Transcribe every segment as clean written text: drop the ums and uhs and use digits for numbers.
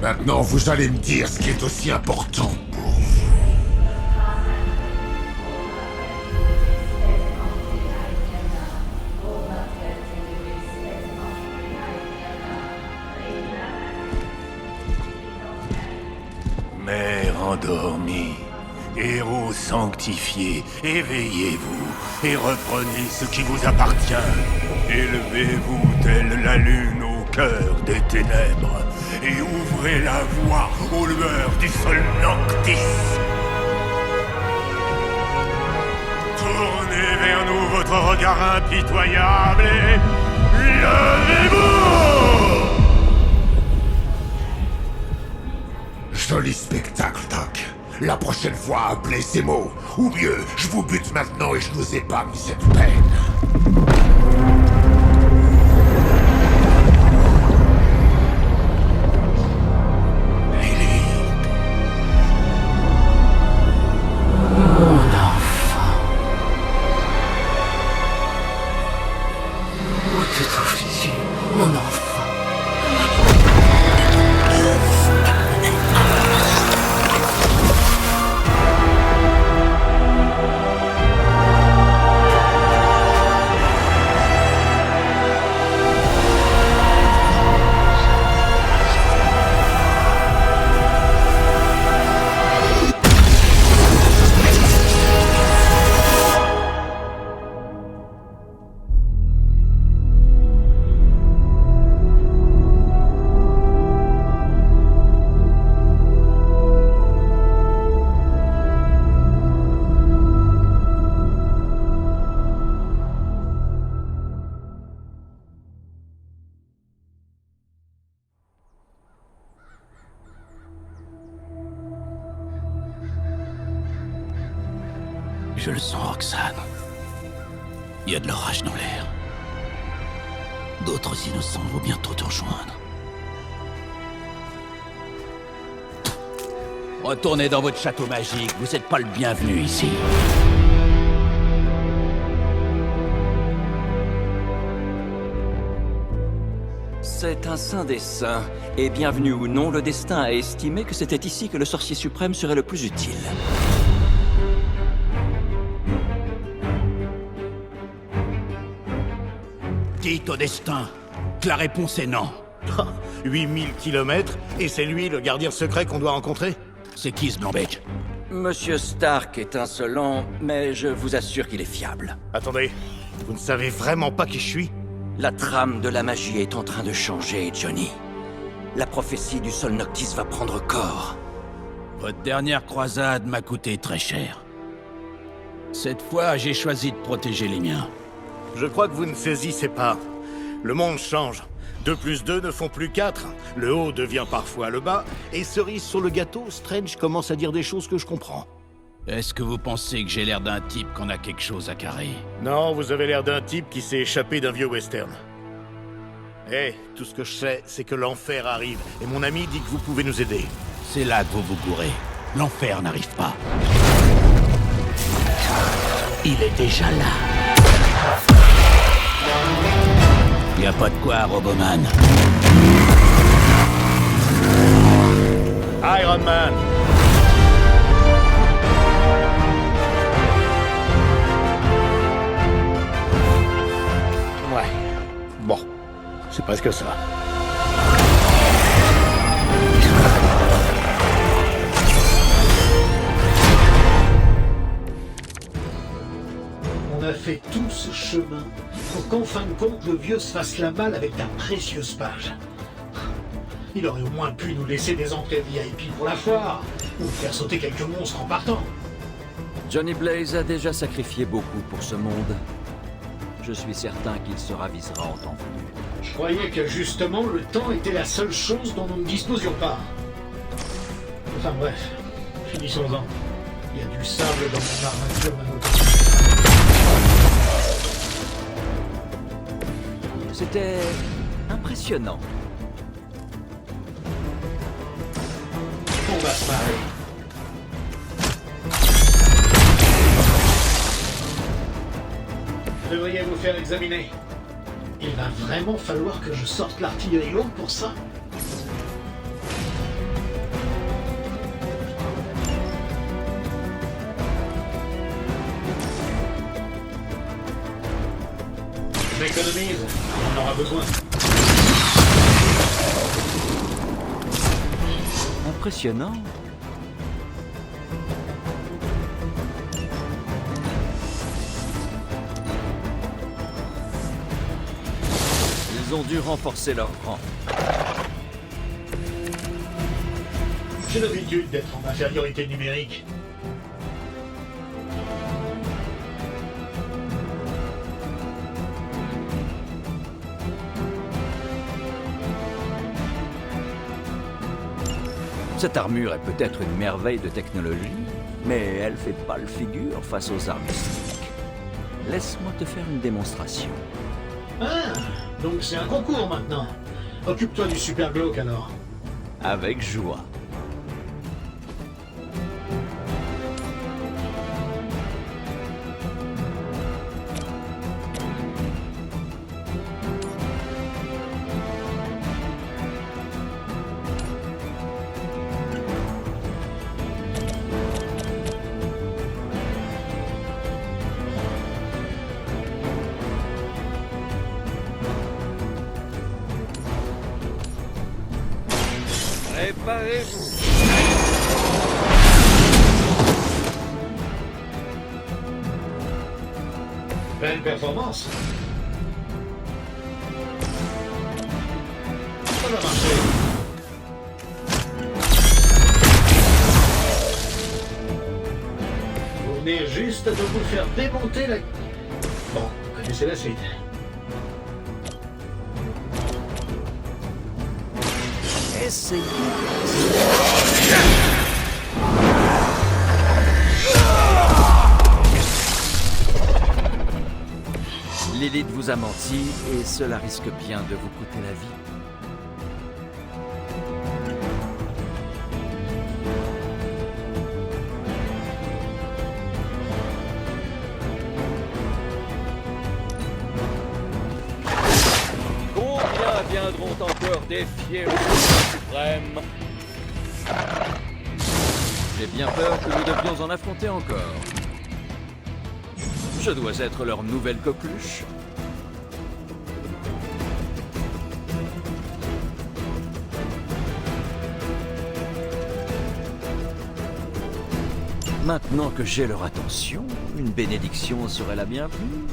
Maintenant, vous allez me dire ce qui est aussi important pour vous. Mère endormie, héros sanctifié, éveillez-vous et reprenez ce qui vous appartient. Élevez-vous telle la lune au cœur des ténèbres et ouvrez la voie aux lueurs du sol Noctis. Tournez vers nous votre regard impitoyable et levez-vous! Joli spectacle, Doc. La prochaine fois, appelez ces mots. Ou mieux, je vous bute maintenant et je vous épargne cette peine. Je le sens, Roxane. Il y a de l'orage dans l'air. D'autres innocents vont bientôt te rejoindre. Retournez dans votre château magique, vous n'êtes pas le bienvenu ici. C'est un saint des saints, et bienvenu ou non, le destin a estimé que c'était ici que le sorcier suprême serait le plus utile. Dites au destin que la réponse est non. 8000 kilomètres, et c'est lui le gardien secret qu'on doit rencontrer? C'est qui ce blanc-bec? Monsieur Stark est insolent, mais je vous assure qu'il est fiable. Attendez, vous ne savez vraiment pas qui je suis? La trame de la magie est en train de changer, Johnny. La prophétie du sol Noctis va prendre corps. Votre dernière croisade m'a coûté très cher. Cette fois, j'ai choisi de protéger les miens. Je crois que vous ne saisissez pas. Le monde change. 2 plus 2 ne font plus 4. Le haut devient parfois le bas. Et cerise sur le gâteau, Strange commence à dire des choses que je comprends. Est-ce que vous pensez que j'ai l'air d'un type qu'on a quelque chose à carrer? Non, vous avez l'air d'un type qui s'est échappé d'un vieux western. Tout ce que je sais, c'est que l'enfer arrive. Et mon ami dit que vous pouvez nous aider. C'est là que vous vous gourrez. L'enfer n'arrive pas. Il est déjà là. Y a pas de quoi, Roboman. Iron Man! Ouais. Bon. C'est presque ça. On a fait tout ce chemin pour qu'en fin de compte, le vieux se fasse la malle avec ta précieuse page. Il aurait au moins pu nous laisser des entrées VIP pour la foire, ou faire sauter quelques monstres en partant. Johnny Blaze a déjà sacrifié beaucoup pour ce monde. Je suis certain qu'il se ravisera en temps voulu. Je croyais que justement, le temps était la seule chose dont nous ne disposions pas. Enfin bref, finissons-en. Il y a du sable dans mon armature, Mano. C'était impressionnant. On va se marrer. Vous devriez vous faire examiner. Il va vraiment falloir que je sorte l'artillerie lourde pour ça. économise. On en aura besoin. Impressionnant. Ils ont dû renforcer leur rang. J'ai l'habitude d'être en infériorité numérique. Cette armure est peut-être une merveille de technologie, mais elle fait pâle figure face aux armes mystiques. Laisse-moi te faire une démonstration. Ah, donc c'est un concours maintenant. Occupe-toi du super glauque alors. Avec joie. Préparez-vous. Belle performance. Ça va marcher. Vous venez juste de vous faire démonter la... Bon, vous connaissez la suite. Essayez. Lilith vous a menti et cela risque bien de vous coûter la vie. Combien viendront encore défier le Sorcier suprême? J'ai bien peur que nous devions en affronter encore. Je dois être leur nouvelle coqueluche. Maintenant que j'ai leur attention, une bénédiction serait la bienvenue.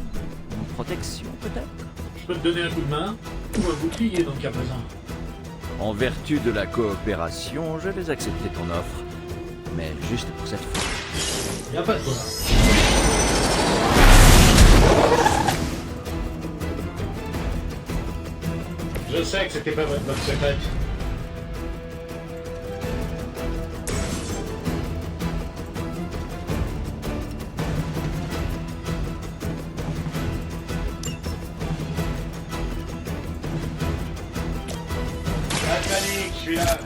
Une protection peut-être. Je peux te donner un coup de main ou un bouclier dans le cas présent. En vertu de la coopération, je vais accepter ton offre. Mais juste pour cette fois. Y a pas de quoi. Je sais que c'était pas votre bonne secrète. Pas de panique, je suis là.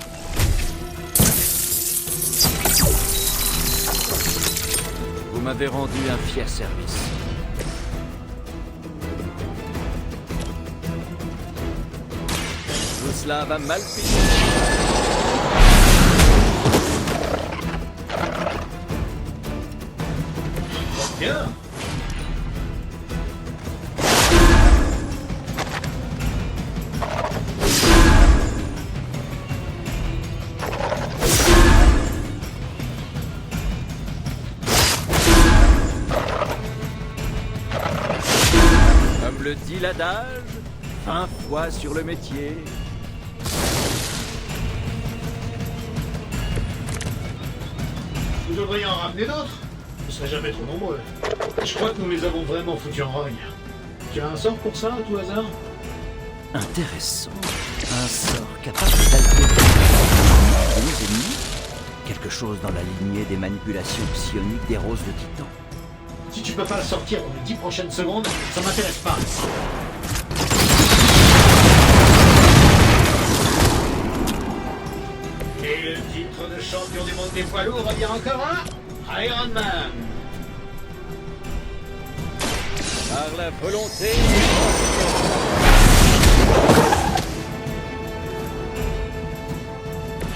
Vous m'avez rendu un fier service. Tout cela va mal finir. Bien. Comme le dit l'adage, 20 fois sur le métier. Vous devriez en ramener d'autres. Vous serez jamais trop nombreux. Je crois que nous les avons vraiment foutus en rogne. Tu as un sort pour ça, à tout hasard? Intéressant. Un sort capable d'altérer les ennemis. Quelque chose dans la lignée des manipulations psioniques des roses de Titan. Si tu peux pas le sortir dans les 10 prochaines secondes, ça m'intéresse pas. Et le titre de champion du monde des poids lourds revient encore à Iron Man. Par la volonté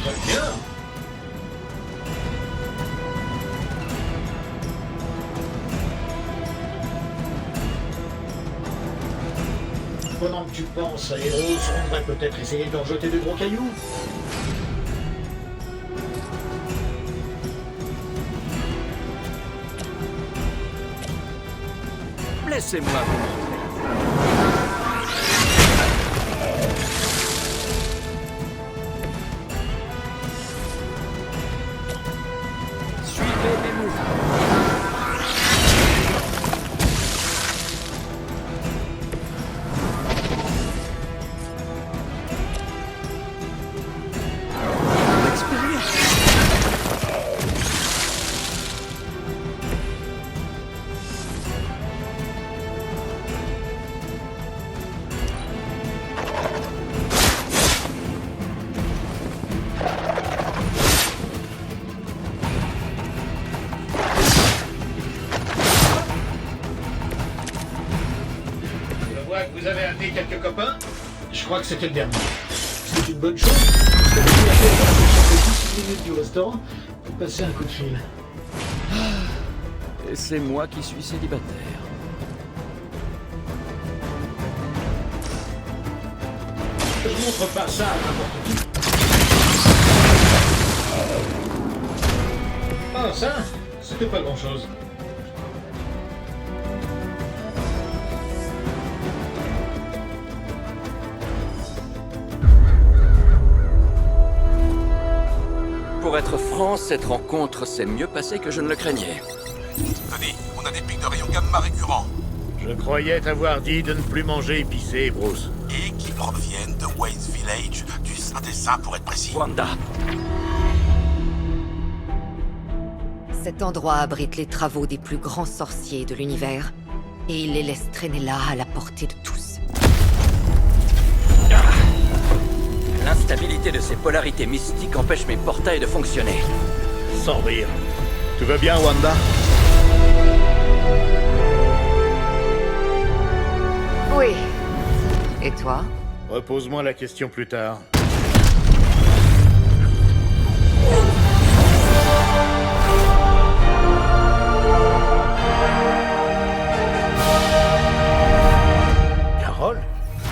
Très bien. tu penses, Aéros, on devrait peut-être essayer d'en jeter de gros cailloux? Laissez-moi vous montrer. Suivez mes mouvements. Je vois que vous avez amené quelques copains. Je crois que c'était le dernier. C'est une bonne chose. Parce que vous avez fait 10 minutes du restaurant pour passer un coup de fil. Et c'est moi qui suis célibataire. Je montre pas ça à n'importe qui. Ah, ça, c'était pas grand-chose. Pour être franc, cette rencontre s'est mieux passée que je ne le craignais. Tony, on a des pics de rayons gamma récurrents Je croyais t'avoir dit de ne plus manger épicé, Bruce. et qui proviennent de Wayne's Village, du Saint des Saints pour être précis. Wanda, Cet endroit abrite les travaux des plus grands sorciers de l'univers, et il les laisse traîner là à la portée de tous. l'instabilité de ces polarités mystiques empêche mes portails de fonctionner. Sans rire. Tout va bien, Wanda? Oui. Et toi? Repose-moi la question plus tard. Carole?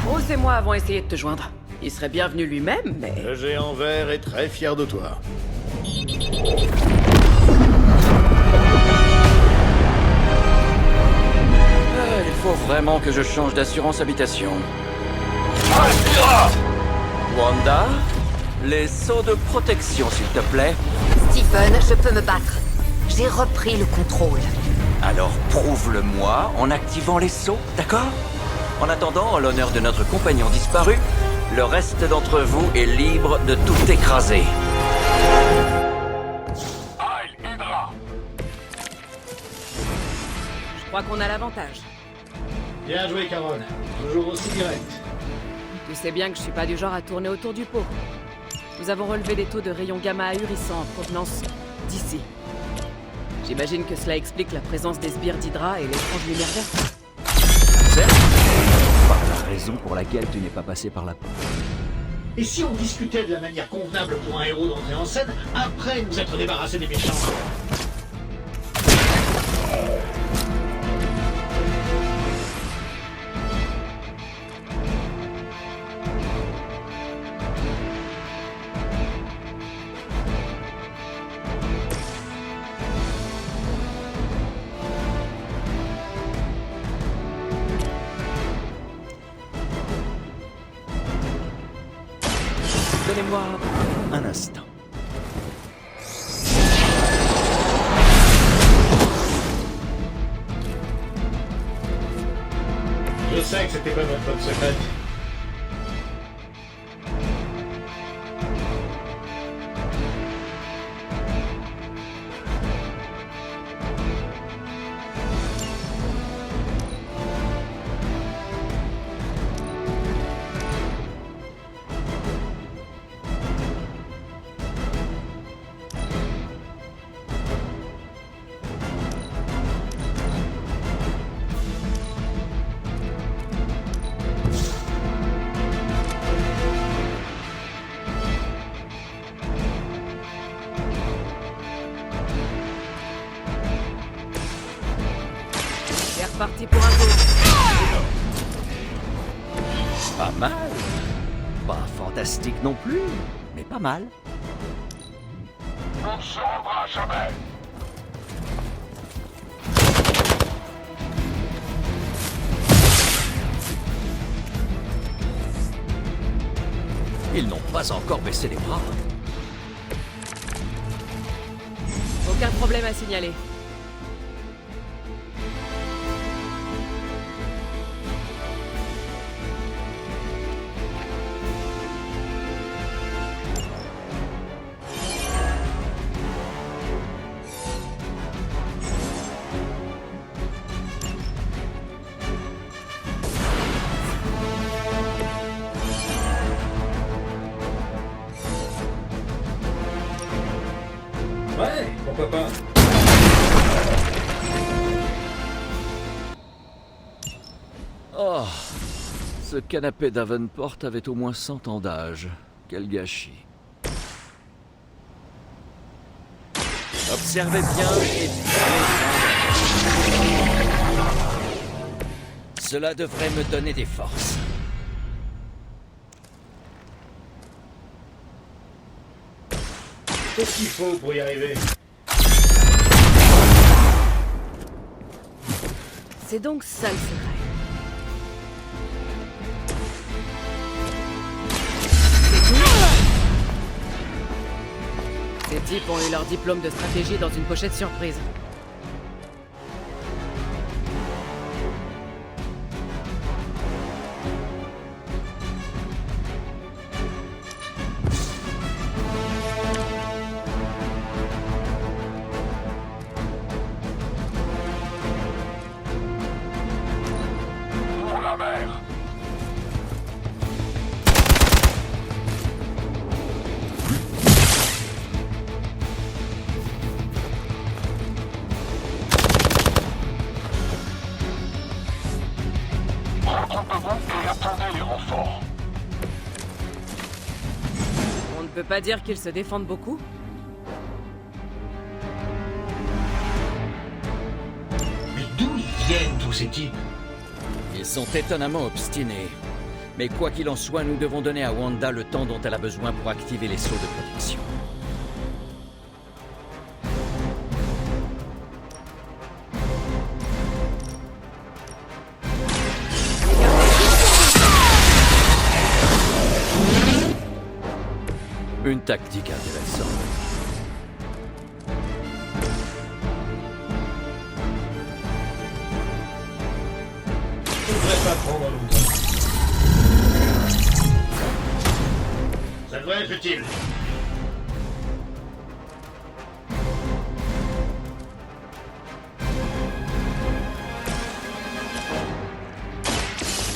Bruce et moi avons essayé de te joindre. Il serait bienvenu lui-même, mais... Le géant vert est très fier de toi. Il faut vraiment que je change d'assurance habitation. Wanda, les sauts de protection, s'il te plaît. Stephen, je peux me battre. J'ai repris le contrôle. Alors prouve-le-moi en activant les sauts, d'accord? En attendant, en l'honneur de notre compagnon disparu, le reste d'entre vous est libre de tout écraser. Je crois qu'on a l'avantage. Bien joué, Carole. Toujours aussi direct. Tu sais bien que je suis pas du genre à tourner autour du pot. Nous avons relevé des taux de rayons gamma ahurissants en provenance d'ici. J'imagine que cela explique la présence des sbires d'Hydra et l'étrange lumière verte. Certes, par la raison pour laquelle tu n'es pas passé par la porte. Et si on discutait de la manière convenable pour un héros d'entrer en scène, après nous être débarrassés des méchants? Donnez-moi un instant. Je sais que c'était pas votre bonne secrète. C'est reparti pour un tour. Pas mal. Pas fantastique non plus, mais pas mal. On ne se rendra jamais. Ils n'ont pas encore baissé les bras. Aucun problème à signaler. Ouais, pourquoi pas. Oh, ce canapé d'Avenport avait au moins 100 ans d'âge. Quel gâchis. Observez bien et cela devrait me donner des forces. Qu'est-ce qu'il faut pour y arriver? C'est donc ça le secret. Ces types ont eu leur diplôme de stratégie dans une pochette surprise. Pour la mer. Regroupez-vous et attendez les renforts. On ne peut pas dire qu'ils se défendent beaucoup. Mais d'où ils viennent tous ces types? Ils sont étonnamment obstinés. Mais quoi qu'il en soit, nous devons donner à Wanda le temps dont elle a besoin pour activer les sauts de protection. Une tactique intéressante. Je ne devrais pas prendre longtemps. Ça devrait être utile.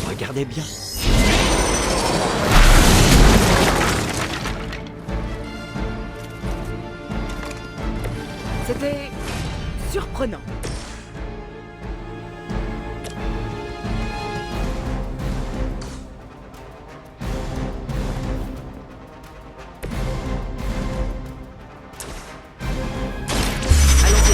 Regardez bien. C'était surprenant. Allons-y.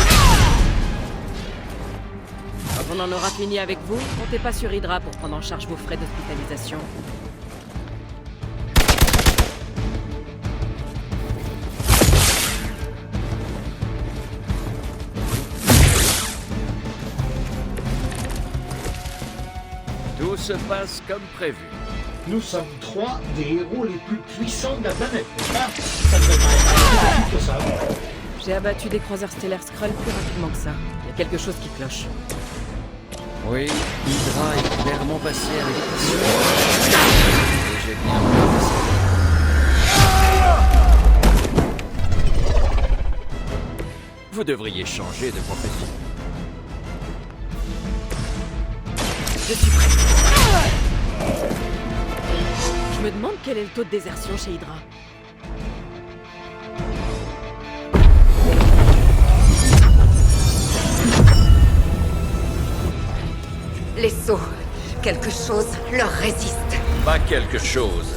Quand on en aura fini avec vous, comptez pas sur Hydra pour prendre en charge vos frais d'hospitalisation. Tout se passe comme prévu. Nous sommes 3 des héros les plus puissants de la planète, n'est-ce pas? Ça ne devrait pas être plus que ça. J'ai abattu des croiseurs stellaires Skrull plus rapidement que ça. Il y a quelque chose qui cloche. Oui, Hydra est clairement passé à l'équation. Et j'ai bien peur de ça. Vous devriez changer de profession. Je suis prêt. Je me demande quel est le taux de désertion chez Hydra. Les sceaux, quelque chose leur résiste. Pas quelque chose,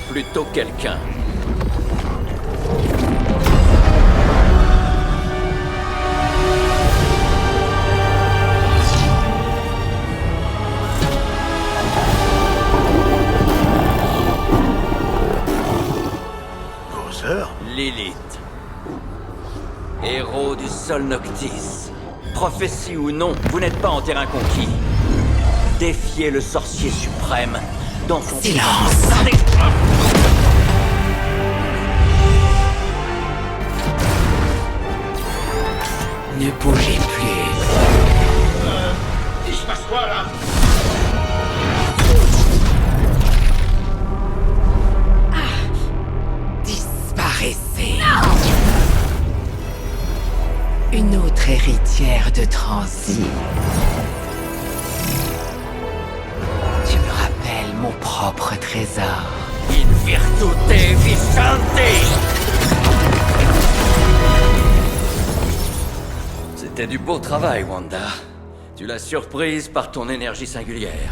plutôt quelqu'un. sœur? Lilith. Héros du Sol Noctis. Prophétie ou non, vous n'êtes pas en terrain conquis. Défiez le sorcier suprême dans son... Silence. Ne bougez plus. Il se passe quoi, là? Disparaissez. Une autre héritière de Transi. Tu me rappelles mon propre trésor. In virtute vicente. C'était du beau travail, Wanda. Tu l'as surprise par ton énergie singulière.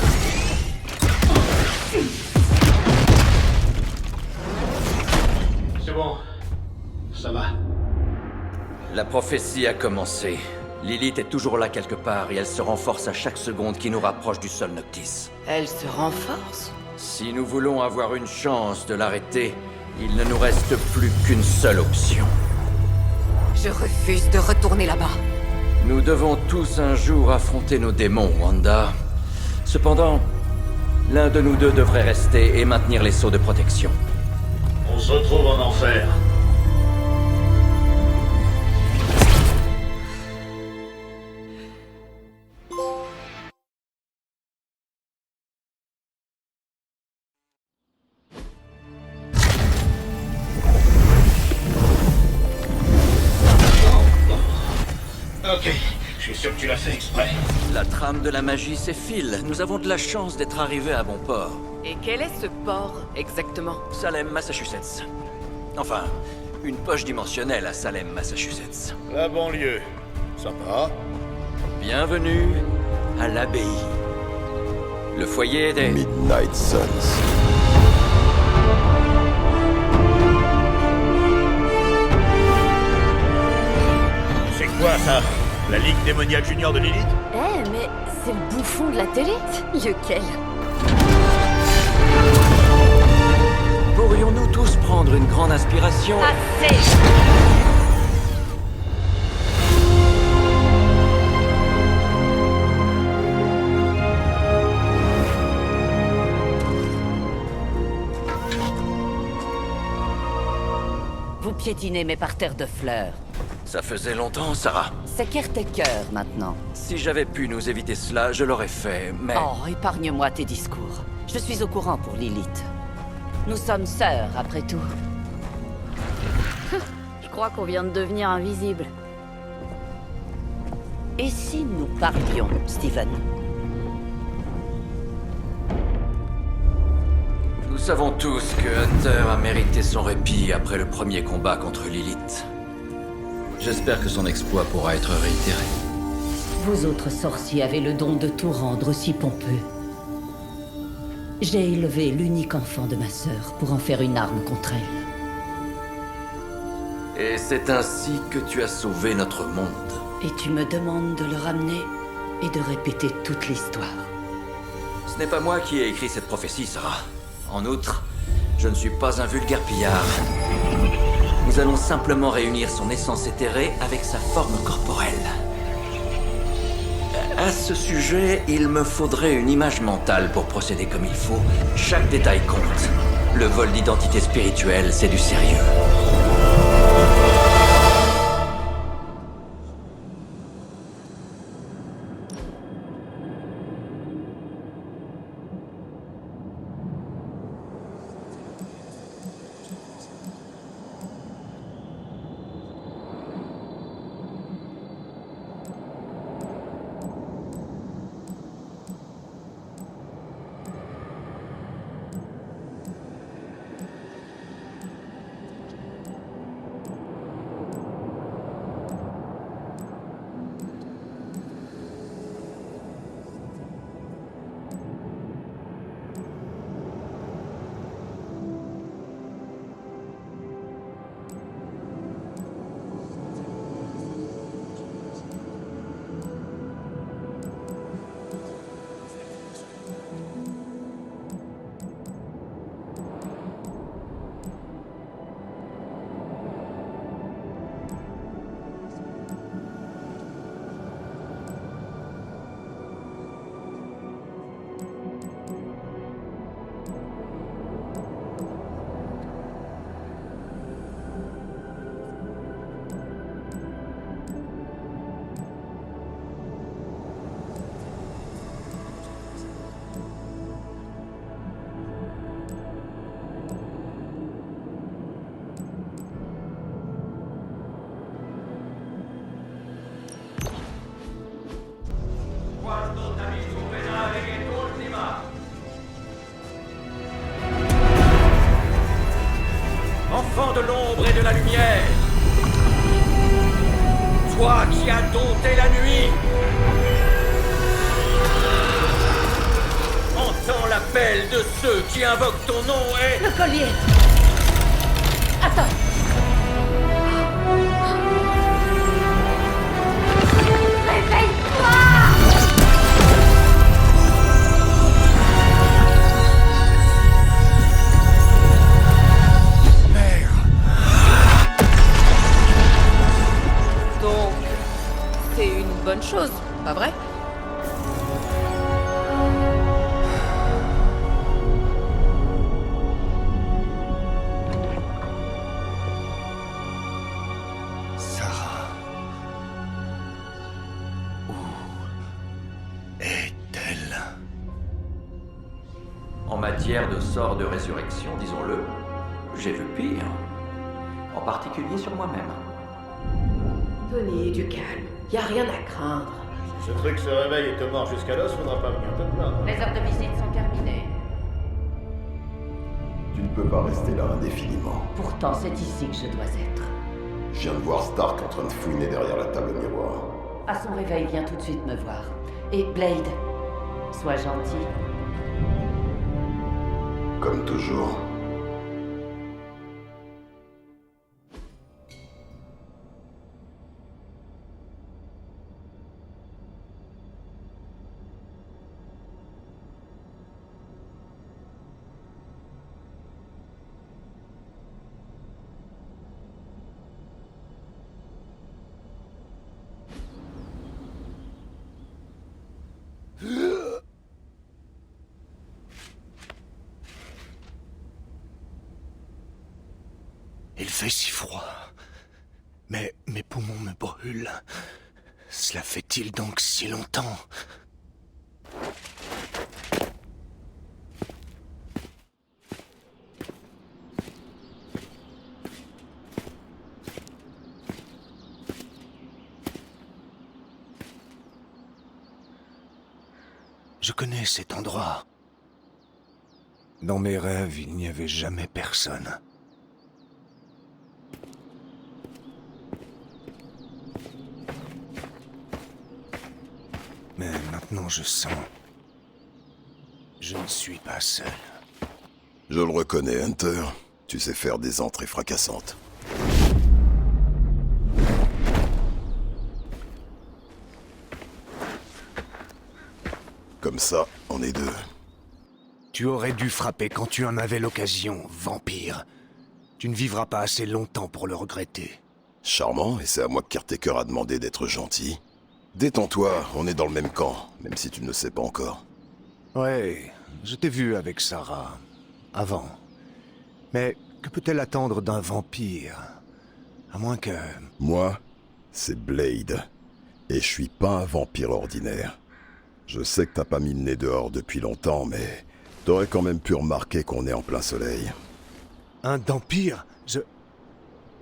C'est bon. Ça va. La prophétie a commencé. Lilith est toujours là quelque part et elle se renforce à chaque seconde qui nous rapproche du Sol Noctis. Elle se renforce. Si nous voulons avoir une chance de l'arrêter, il ne nous reste plus qu'une seule option. Je refuse de retourner là-bas. Nous devons tous un jour affronter nos démons, Wanda. Cependant, l'un de nous deux devrait rester et maintenir les sceaux de protection. On se retrouve en enfer. Ok, je suis sûr que tu l'as fait exprès. La trame de la magie s'effile. Nous avons de la chance d'être arrivés à bon port. Et quel est ce port, exactement? Salem, Massachusetts. Enfin, une poche dimensionnelle à Salem, Massachusetts. La banlieue. Sympa. Bienvenue à l'abbaye. Le foyer des... Midnight Suns. C'est quoi ça? La Ligue démoniaque junior de Lilith? Eh, mais c'est le bouffon de la télé. Lequel? Pourrions-nous tous prendre une grande inspiration? Assez! Vous piétinez mes parterres de fleurs. Ça faisait longtemps, Sarah. C'est Caretaker maintenant. Si j'avais pu nous éviter cela, je l'aurais fait, mais... Oh, épargne-moi tes discours. Je suis au courant pour Lilith. Nous sommes sœurs, après tout. Je crois qu'on vient de devenir invisible. Et si nous parlions, Steven? Nous savons tous que Hunter a mérité son répit après le premier combat contre Lilith. J'espère que son exploit pourra être réitéré. Vous autres sorciers avez le don de tout rendre si pompeux. J'ai élevé l'unique enfant de ma sœur pour en faire une arme contre elle. Et c'est ainsi que tu as sauvé notre monde. Et tu me demandes de le ramener et de répéter toute l'histoire. Ce n'est pas moi qui ai écrit cette prophétie, Sarah. En outre, je ne suis pas un vulgaire pillard. Nous allons simplement réunir son essence éthérée avec sa forme corporelle. À ce sujet, il me faudrait une image mentale pour procéder comme il faut. Chaque détail compte. Le vol d'identité spirituelle, c'est du sérieux. l'ombre et de la lumière. Toi qui as dompté la nuit, entends l'appel de ceux qui invoquent ton nom et... Le collier. Attends. Réveille-toi! Donc, c'est une bonne chose, pas vrai? Sarah. Où est-elle? En matière de sort de résurrection, disons-le, j'ai vu pire. En particulier sur moi-même. Tony, du calme. Y a rien à craindre. Si ce truc se réveille et te mord jusqu'à l'os, faudra pas venir te plaindre. Les heures de visite sont terminées. Tu ne peux pas rester là indéfiniment. Pourtant, c'est ici que je dois être. Je viens de voir Stark en train de fouiner derrière la table miroir. À son réveil, viens tout de suite me voir. Et Blade, sois gentil. Comme toujours. Il fait si froid. Mais mes poumons me brûlent. Cela fait-il donc si longtemps? Je connais cet endroit. Dans mes rêves, il n'y avait jamais personne. Mais maintenant je sens... Je ne suis pas seul. Je le reconnais, Hunter. Tu sais faire des entrées fracassantes. Comme ça, on est deux. Tu aurais dû frapper quand tu en avais l'occasion, vampire. Tu ne vivras pas assez longtemps pour le regretter. Charmant, et c'est à moi que Caretaker a demandé d'être gentil. Détends-toi, on est dans le même camp, même si tu ne le sais pas encore. Ouais, je t'ai vu avec Sarah. Avant. Mais que peut-elle attendre d'un vampire? À moins que... Moi, c'est Blade. Et je suis pas un vampire ordinaire. Je sais que t'as pas mis le nez dehors depuis longtemps, mais t'aurais quand même pu remarquer qu'on est en plein soleil. Un vampire?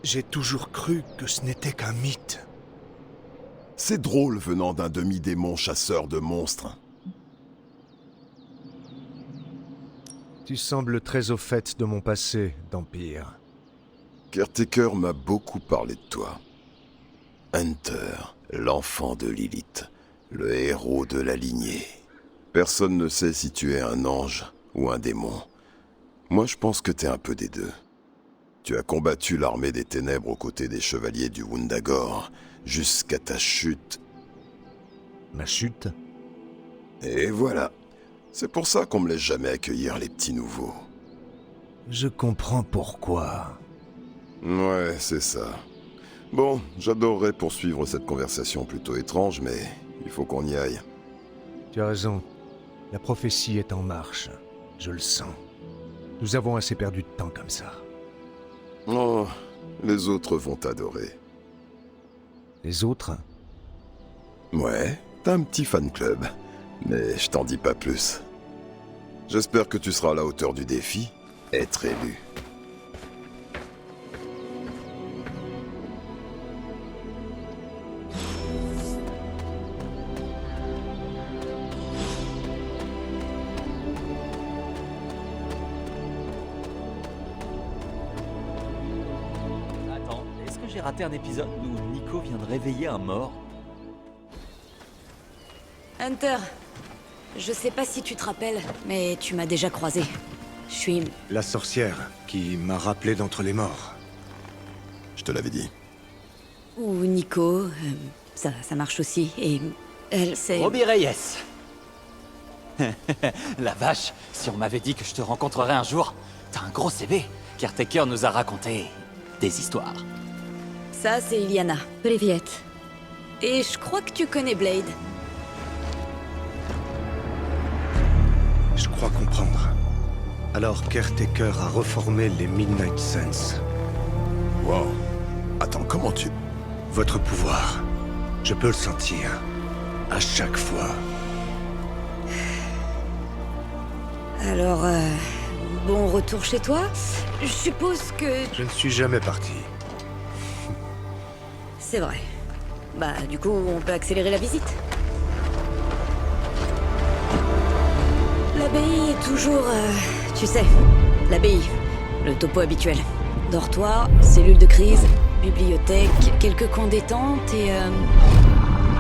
J'ai toujours cru que ce n'était qu'un mythe. C'est drôle venant d'un demi-démon chasseur de monstres. Tu sembles très au fait de mon passé, vampire. Caretaker m'a beaucoup parlé de toi. Hunter, l'enfant de Lilith, le héros de la lignée. Personne ne sait si tu es un ange ou un démon. Moi, je pense que t'es un peu des deux. Tu as combattu l'armée des ténèbres aux côtés des chevaliers du Wundagore, jusqu'à ta chute. Ma chute? Et voilà. C'est pour ça qu'on me laisse jamais accueillir les petits nouveaux. Je comprends pourquoi. Ouais, c'est ça. Bon, j'adorerais poursuivre cette conversation plutôt étrange, mais il faut qu'on y aille. Tu as raison. La prophétie est en marche. Je le sens. Nous avons assez perdu de temps comme ça. Oh, les autres vont t'adorer. Les autres? Ouais, t'as un petit fan club, mais je t'en dis pas plus. J'espère que tu seras à la hauteur du défi, être élu. que j'ai raté un épisode où Nico vient de réveiller un mort? Hunter, je sais pas si tu te rappelles, mais tu m'as déjà croisé. Je suis... La sorcière qui m'a rappelé d'entre les morts. Je te l'avais dit. Ou Nico, ça marche aussi, et... elle, c'est... Robbie Reyes. La vache, si on m'avait dit que je te rencontrerais un jour, t'as un gros CV. Caretaker nous a raconté des histoires. Ça, c'est Iliana. Privet. Et je crois que tu connais Blade. Je crois comprendre. Alors Caretaker a reformé les Midnight Suns. Wow. Attends, comment tu... Votre pouvoir, je peux le sentir. À chaque fois. Alors, bon retour chez toi. Je suppose que... Je ne suis jamais parti. C'est vrai. Bah, du coup, on peut accélérer la visite. L'abbaye est toujours... tu sais, l'abbaye. Le topo habituel. Dortoir, cellule de crise, bibliothèque, quelques coins détente et...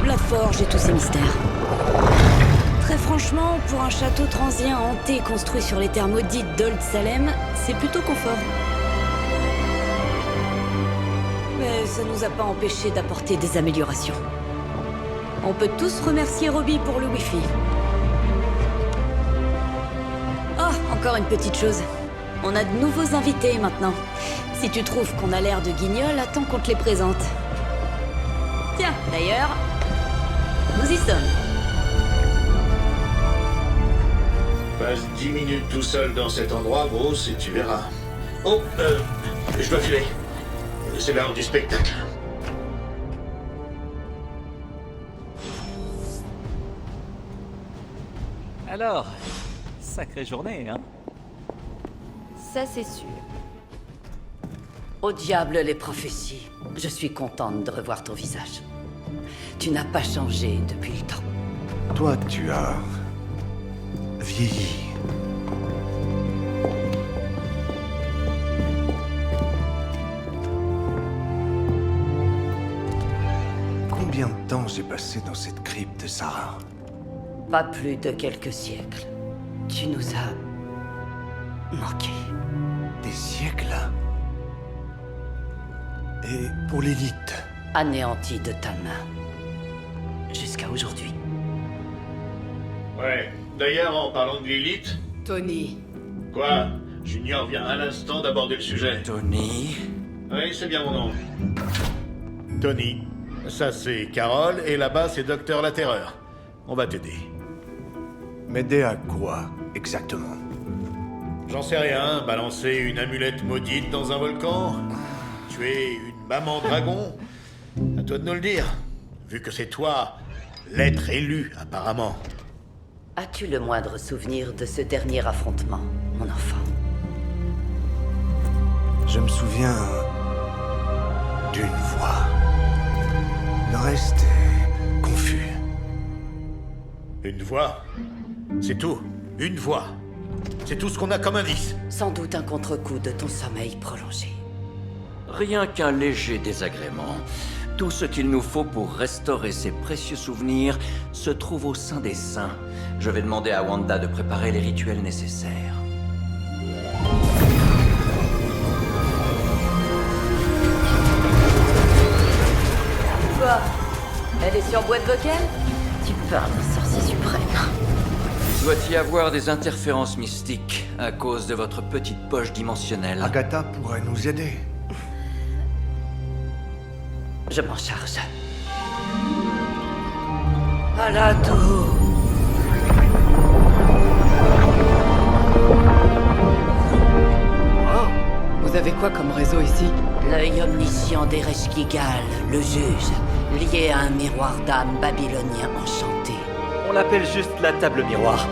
la forge et tous ses mystères. Très franchement, pour un château transient hanté construit sur les terres maudites d'Old Salem, c'est plutôt confort. Mais ça nous a pas empêché d'apporter des améliorations. On peut tous remercier Robbie pour le Wi-Fi. Oh, encore une petite chose. On a de nouveaux invités maintenant. Si tu trouves qu'on a l'air de guignols, attends qu'on te les présente. Tiens, d'ailleurs, nous y sommes. Passe 10 minutes tout seul dans cet endroit, Bruce, et tu verras. Oh, je dois filer. C'est l'heure du spectacle. Alors, sacrée journée, hein? Ça, c'est sûr. Au diable les prophéties. Je suis contente de revoir ton visage. Tu n'as pas changé depuis le temps. Toi, tu as... vieilli. Combien de temps j'ai passé dans cette crypte, Sarah? Pas plus de quelques siècles. Tu nous as... manqué. Des siècles? Et pour l'élite? Anéanti de ta main. Jusqu'à aujourd'hui. Ouais. D'ailleurs, en parlant de l'élite... Tony. Quoi? Junior vient à l'instant d'aborder le sujet. Tony... Oui, c'est bien mon nom. Tony. Ça, c'est Carole, et là-bas, c'est Docteur La Terreur. On va t'aider. M'aider à quoi, exactement? J'en sais rien. Balancer une amulette maudite dans un volcan? Tuer une maman dragon? À toi de nous le dire. Vu que c'est toi, l'être élu, apparemment. As-tu le moindre souvenir de ce dernier affrontement, mon enfant? Je me souviens... d'une voix. Le reste est... confus. Une voix? C'est tout. Une voix. C'est tout ce qu'on a comme indice. Sans doute un contre-coup de ton sommeil prolongé. Rien qu'un léger désagrément. Tout ce qu'il nous faut pour restaurer ces précieux souvenirs se trouve au sein des saints. Je vais demander à Wanda de préparer les rituels nécessaires. Quoi? Elle est sur boîte vocale? Tu parles d'un sorcier suprême. Il doit y avoir des interférences mystiques à cause de votre petite poche dimensionnelle. Agatha pourrait nous aider. Je m'en charge. À la tour. Oh, vous avez quoi comme réseau ici? L'œil omniscient d'Ereshkigal, le juge, lié à un miroir d'âme babylonien enchanté. On l'appelle juste la table miroir.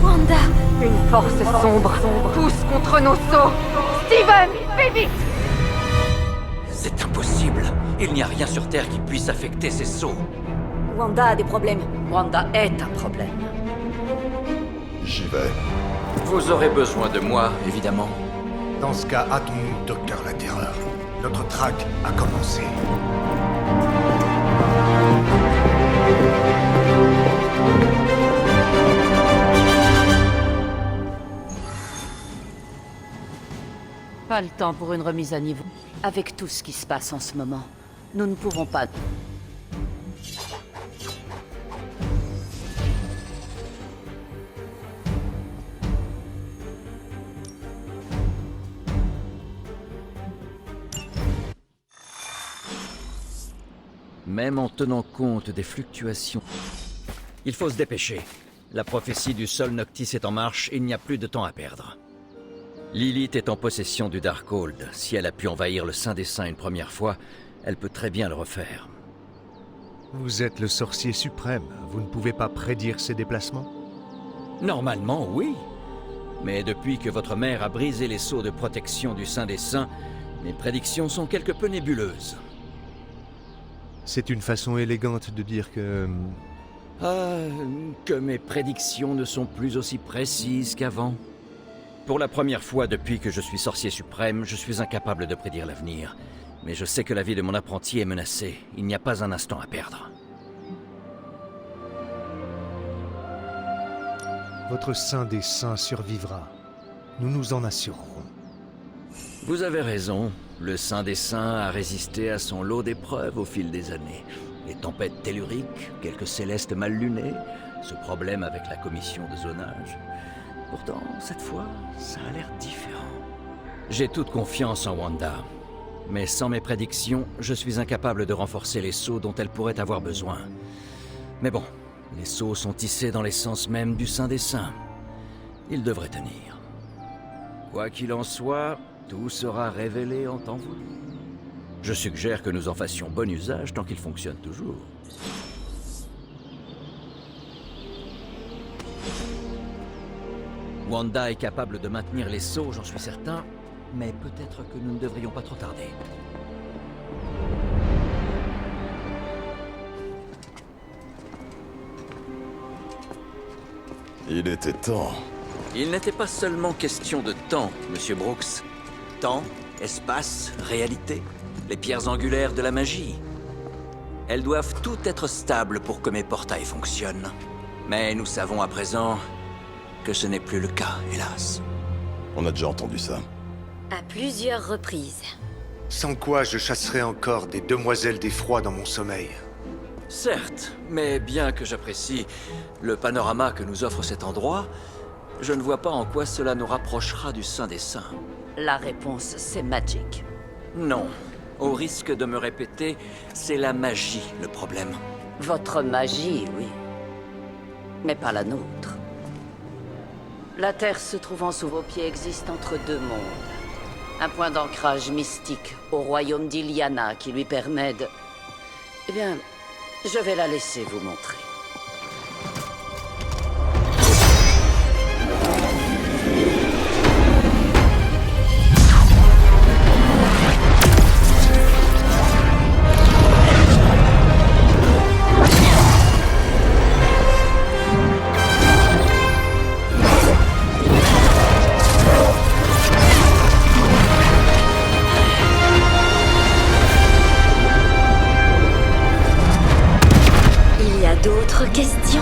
Wanda! Une force sombre pousse contre nos sceaux! Steven, fais vite! C'est impossible. Il n'y a rien sur Terre qui puisse affecter ces sceaux. Wanda a des problèmes. Wanda est un problème. J'y vais. Vous aurez besoin de moi, évidemment. Dans ce cas, hâtons-nous, Docteur La Terreur. Notre traque a commencé. Pas le temps pour une remise à niveau. Avec tout ce qui se passe en ce moment, nous ne pouvons pas... Même en tenant compte des fluctuations... Il faut se dépêcher. La prophétie du Sol Noctis est en marche et il n'y a plus de temps à perdre. Lilith est en possession du Darkhold. Si elle a pu envahir le Saint des Saints une première fois, elle peut très bien le refaire. Vous êtes le sorcier suprême. Vous ne pouvez pas prédire ses déplacements? Normalement, oui. Mais depuis que votre mère a brisé les sceaux de protection du Saint des Saints, mes prédictions sont quelque peu nébuleuses. C'est une façon élégante de dire que... que mes prédictions ne sont plus aussi précises qu'avant. Pour la première fois depuis que je suis sorcier suprême, je suis incapable de prédire l'avenir. Mais je sais que la vie de mon apprenti est menacée. Il n'y a pas un instant à perdre. Votre Saint des Saints survivra. Nous nous en assurerons. Vous avez raison. Le Saint des Saints a résisté à son lot d'épreuves au fil des années. Les tempêtes telluriques, quelques célestes mal lunés, ce problème avec la commission de zonage. Pourtant, cette fois, ça a l'air différent. J'ai toute confiance en Wanda. Mais sans mes prédictions, je suis incapable de renforcer les sceaux dont elle pourrait avoir besoin. Mais bon, les sceaux sont tissés dans l'essence même du Saint des Saints. Ils devraient tenir. Quoi qu'il en soit, tout sera révélé en temps voulu. Je suggère que nous en fassions bon usage tant qu'il fonctionne toujours. Wanda est capable de maintenir les sceaux, j'en suis certain, mais peut-être que nous ne devrions pas trop tarder. Il était temps. Il n'était pas seulement question de temps, Monsieur Brooks. Temps, espace, réalité, les pierres angulaires de la magie. Elles doivent toutes être stables pour que mes portails fonctionnent. Mais nous savons à présent que ce n'est plus le cas, hélas. On a déjà entendu ça. À plusieurs reprises. Sans quoi je chasserais encore des demoiselles d'effroi dans mon sommeil. Certes, mais bien que j'apprécie le panorama que nous offre cet endroit, je ne vois pas en quoi cela nous rapprochera du Saint des Saints. La réponse, c'est Magic. Non. Au risque de me répéter, c'est la magie le problème. Votre magie, oui. Mais pas la nôtre. La Terre se trouvant sous vos pieds existe entre deux mondes. Un point d'ancrage mystique au royaume d'Iliana qui lui permet de... Eh bien, je vais la laisser vous montrer. D'autres questions?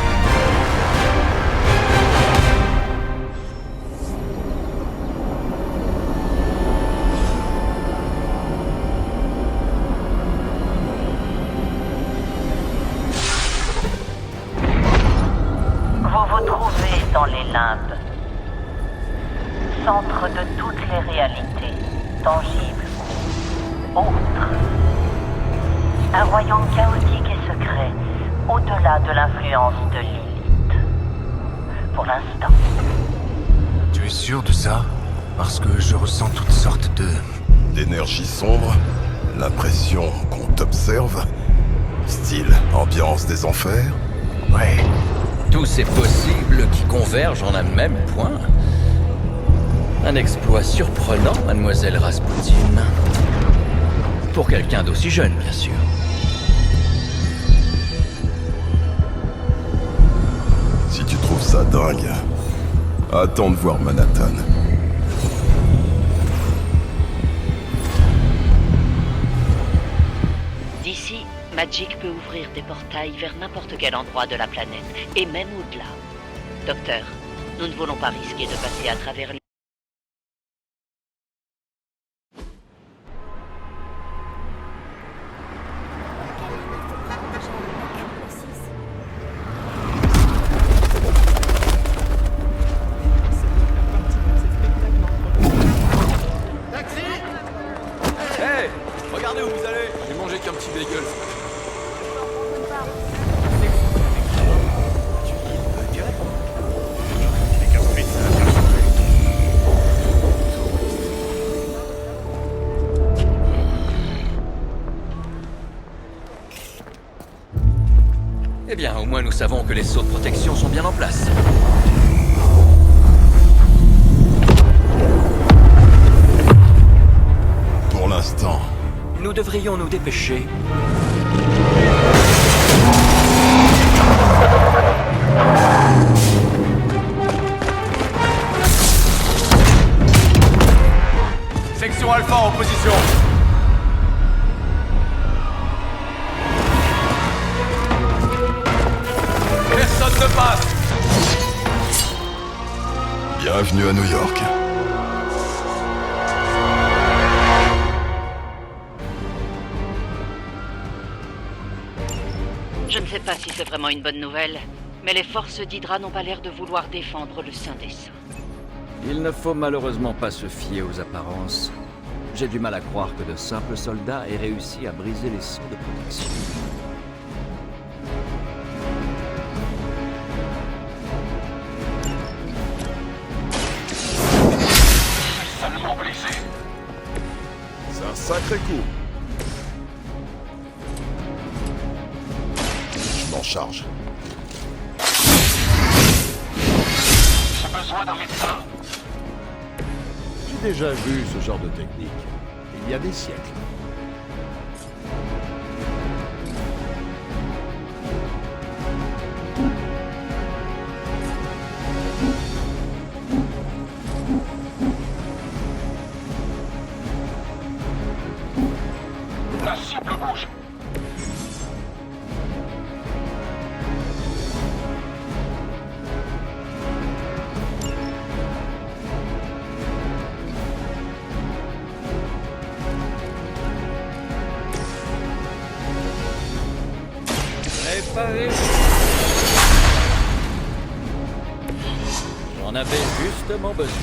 Vous vous trouvez dans les limbes, centre de toutes les réalités, tangibles ou autres. Un royaume chaotique et secret, au-delà de l'influence de Lilith. Pour l'instant. Tu es sûr de ça? Parce que je ressens toutes sortes de... d'énergie sombre, l'impression qu'on t'observe, style ambiance des enfers. Ouais. Tous ces possibles qui convergent en un même point. Un exploit surprenant, mademoiselle Rasputin. Pour quelqu'un d'aussi jeune, bien sûr. Si tu trouves ça dingue, attends de voir Manhattan. Magic peut ouvrir des portails vers n'importe quel endroit de la planète, et même au-delà. Docteur, nous ne voulons pas risquer de passer à travers les... Hey, regardez où vous allez. J'ai mangé qu'un petit bagel. Eh bien, au moins nous savons que les sauts de protection sont bien en place. Pour l'instant. Nous devrions nous dépêcher. Section Alpha en position. Personne ne passe. Bienvenue à New York. Je ne sais pas si c'est vraiment une bonne nouvelle, mais les forces d'Hydra n'ont pas l'air de vouloir défendre le Saint des Saints. Il ne faut malheureusement pas se fier aux apparences. J'ai du mal à croire que de simples soldats aient réussi à briser les sceaux de protection. Seulement blessé. C'est un sacré coup. Je m'en charge. J'ai besoin d'un médecin. J'ai déjà vu ce genre de technique. Il y a des siècles. La cible bouge. Préparez. J'en avais justement besoin.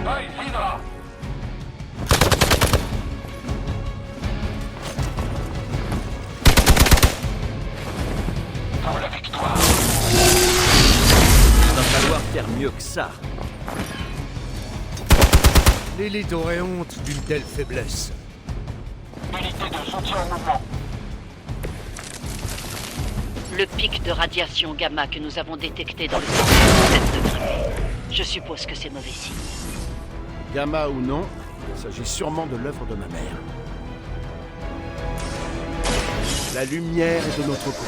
Hey, Hydra! Pour la victoire. Il va falloir faire mieux que ça. Lilith aurait honte d'une telle faiblesse. Unité de soutien au mouvement. Le pic de radiation gamma que nous avons détecté dans le centre de 7 degrés. Je suppose que c'est mauvais signe. Gamma ou non, il s'agit sûrement de l'œuvre de ma mère. La lumière est de notre côté.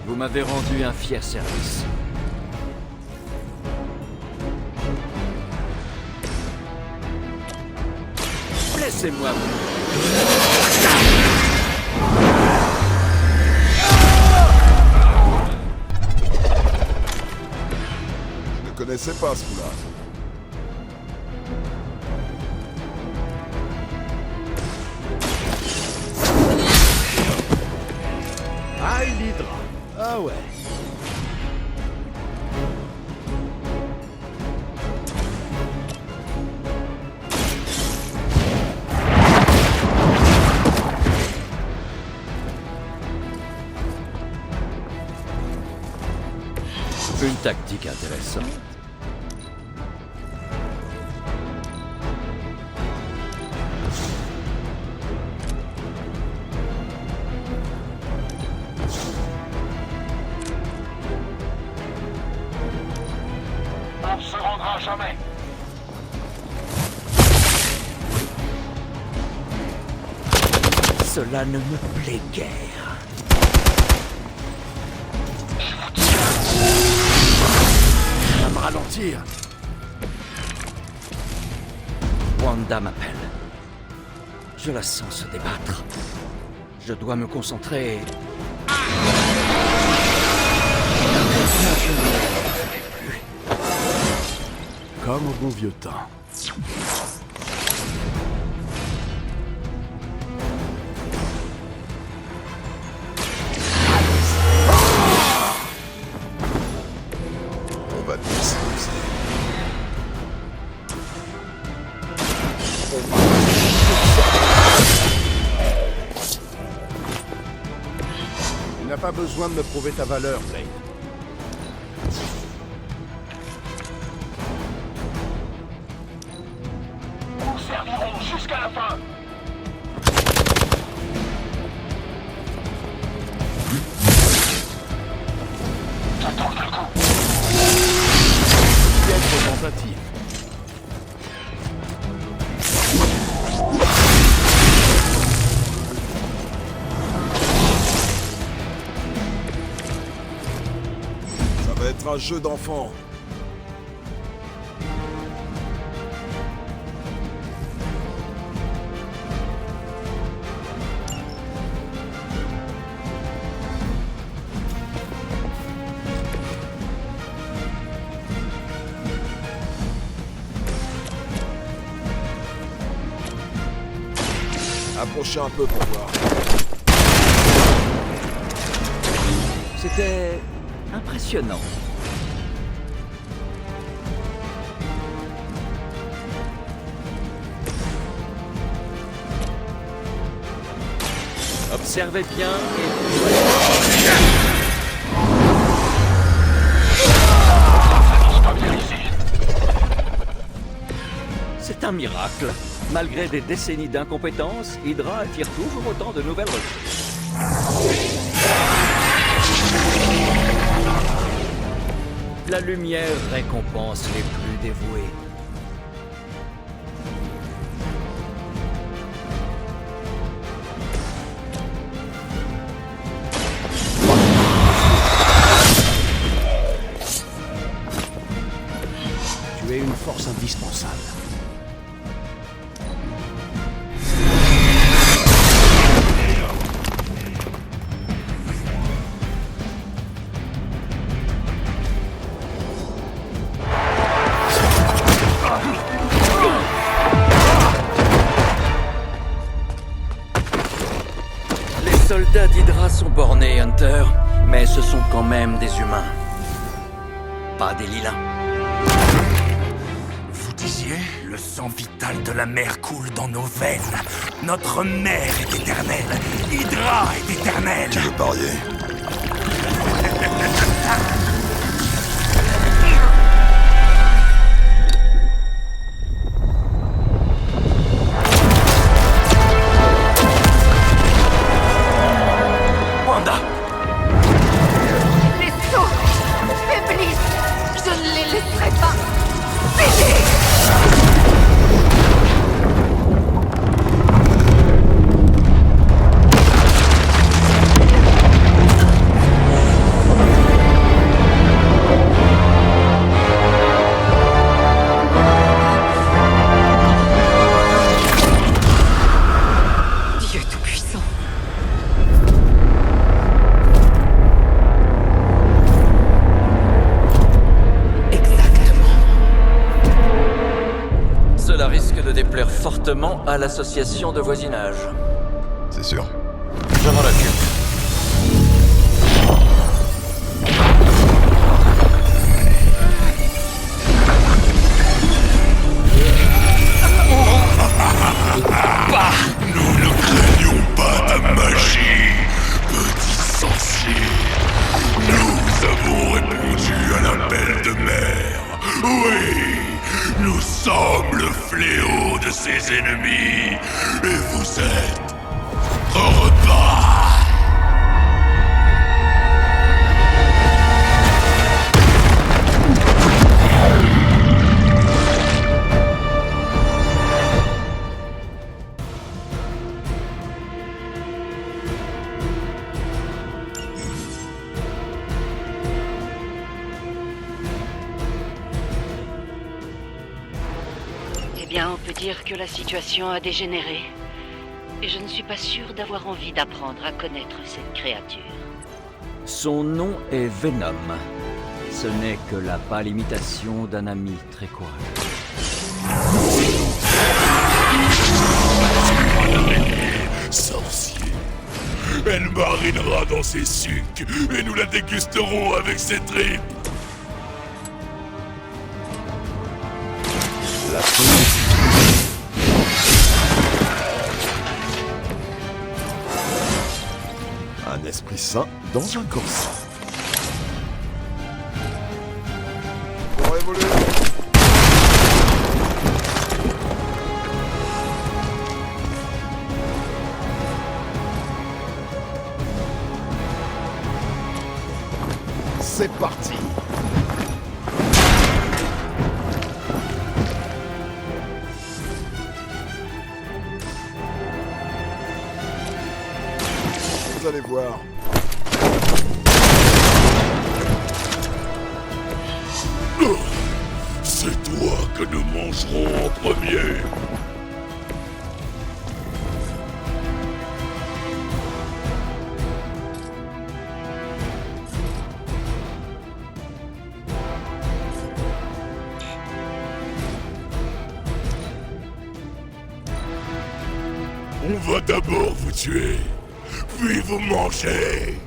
Vous m'avez rendu un fier service. Laissez-moi Je ne connaissais pas ce coup-là. Ah, l'Hydra. Ah ouais. Une tactique intéressante. On ne se rendra jamais. Cela ne me plaît guère. Va me ralentir. Wanda m'appelle. Je la sens se débattre. Je dois me concentrer. Comme au bon vieux temps. On va te laisser poser. Tu n'as pas besoin de me prouver ta valeur, Blade. Nous servirons jusqu'à la fin. J'attends le coup. Piètre tentative. Ça va être un jeu d'enfant. Approchez un peu pour voir. C'était impressionnant. Observez bien C'est un miracle. Malgré des décennies d'incompétence, Hydra attire toujours autant de nouvelles recrues. La lumière récompense les plus dévoués. Tu es une force indispensable. Les soldats d'Hydra sont bornés, Hunter, mais ce sont quand même des humains. Pas des lilins. Vous disiez, le sang vital de la mer coule dans nos veines. Notre mère est éternelle. Hydra est éternelle. Tu veux parier? Wanda! Les sauts faiblissent. Je ne les laisserai pas céder. Dieu Tout-Puissant. Cela risque de déplaire fortement à l'association de voisinage. C'est sûr. Je m'en occupe. Nous ne craignons pas ta magie, petit sorcier. Nous avons répondu à la ennemis, et vous êtes au repas. Eh bien, on peut dire que la situation a dégénéré. Et je ne suis pas sûre d'avoir envie d'apprendre à connaître cette créature. Son nom est Venom. Ce n'est que la pâle imitation d'un ami très courageux. Sorcier. Elle marinera dans ses sucs et nous la dégusterons avec ses tripes. La Un esprit sain dans un corps sain. Pour évoluer. C'est parti. Vous allez voir. C'est toi que nous mangerons en premier. On va d'abord vous tuer, puis vous manger.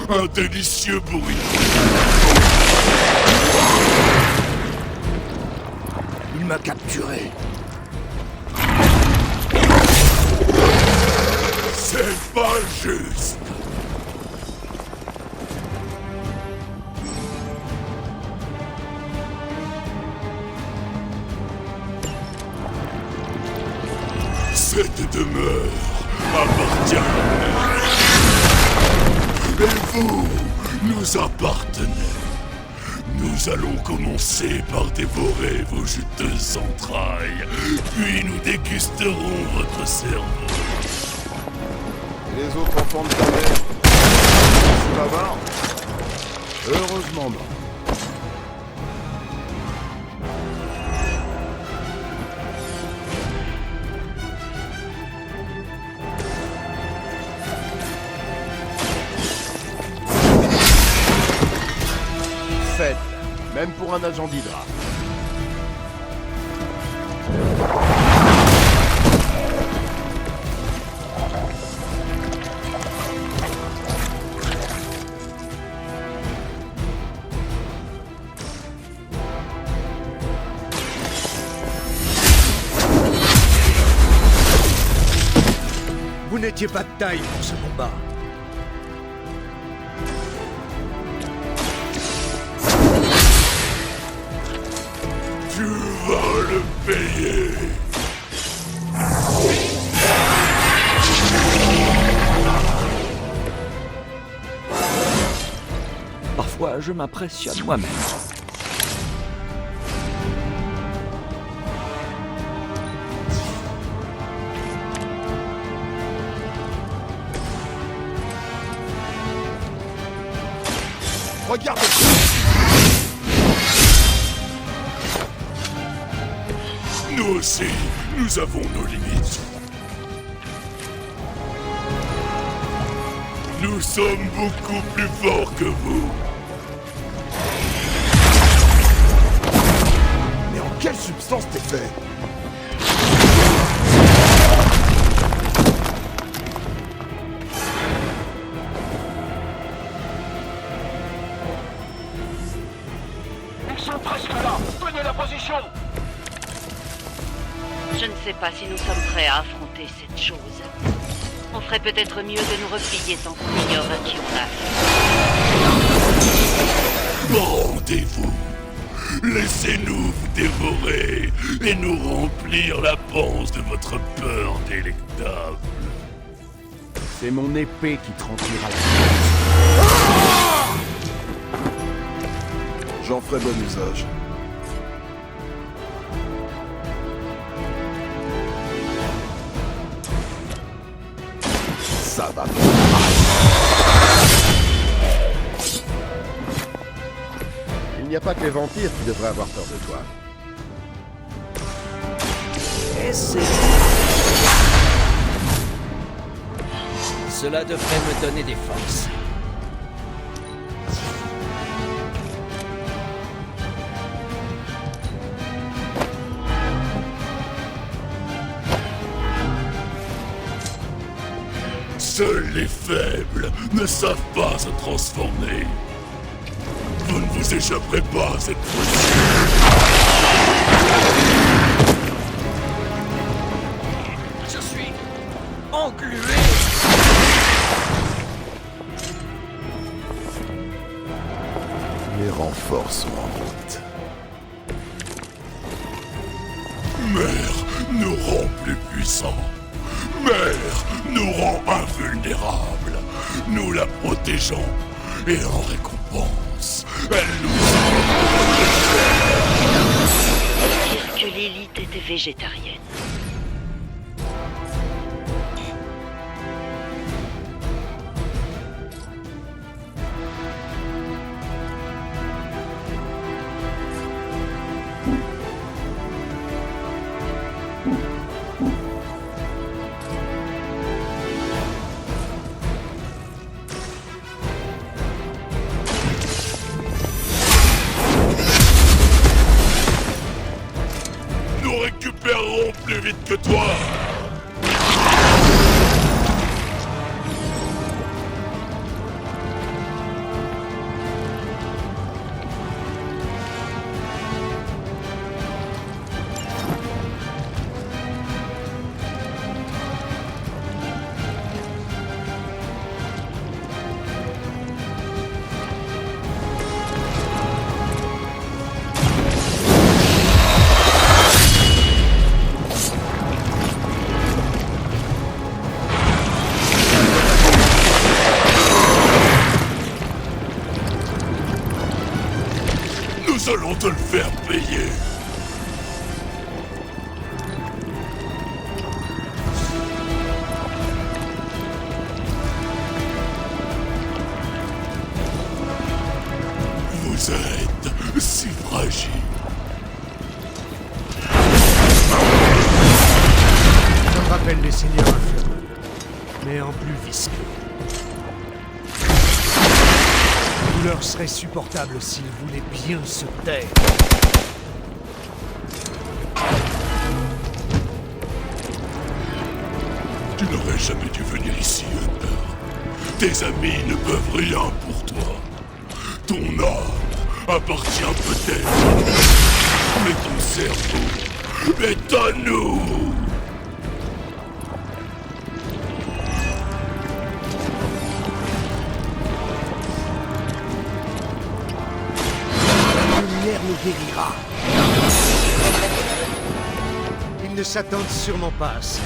Un délicieux bruit. Il m'a capturé. C'est pas juste. Cette demeure appartient à moi. Et vous nous appartenez. Nous allons commencer par dévorer vos juteuses entrailles, puis nous dégusterons votre cerveau. Et les autres enfants de ta mère, tu vas voir? Heureusement non. Faites, même pour un agent d'Hydra. Vous n'étiez pas de taille pour ce combat. Tu vas le payer. Parfois, je m'impressionne moi-même. Regardez. Nous aussi, nous avons nos limites. Nous sommes beaucoup plus forts que vous. Mais en quelle substance t'es fait? Ils sont presque là. Prenez la position. Je ne sais pas si nous sommes prêts à affronter cette chose. On ferait peut-être mieux de nous replier tant qu'on ignore à qui on a affaire. Rendez-vous. Laissez-nous vous dévorer et nous remplir la panse de votre peur délectable. C'est mon épée qui te remplira la J'en ferai bon usage. Ça va. Il n'y a pas que les vampires qui devraient avoir peur de toi. Et c'est... Cela devrait me donner des forces. Seuls les faibles ne savent pas se transformer. Vous ne vous échapperez pas cette fois-ci. Je suis englué. Les renforts sont en route. Mère nous rend plus puissants. Mère nous rend invulnérables. Nous la protégeons. Et en récompense, elle nous Dire que l'élite était végétarienne. Nous récupérerons plus vite que toi. Nous allons te le faire payer. Vous êtes si fragile. Ça me rappelle les seigneurs infernaux, mais en plus visqueux. La douleur serait supportable s'ils voulaient bien se taire. Tu n'aurais jamais dû venir ici, Hunter. Tes amis ne peuvent rien pour toi. Ton âme appartient peut-être, mais ton cerveau est à nous. La lumière nous guérira. Ils ne s'attendent sûrement pas à ça.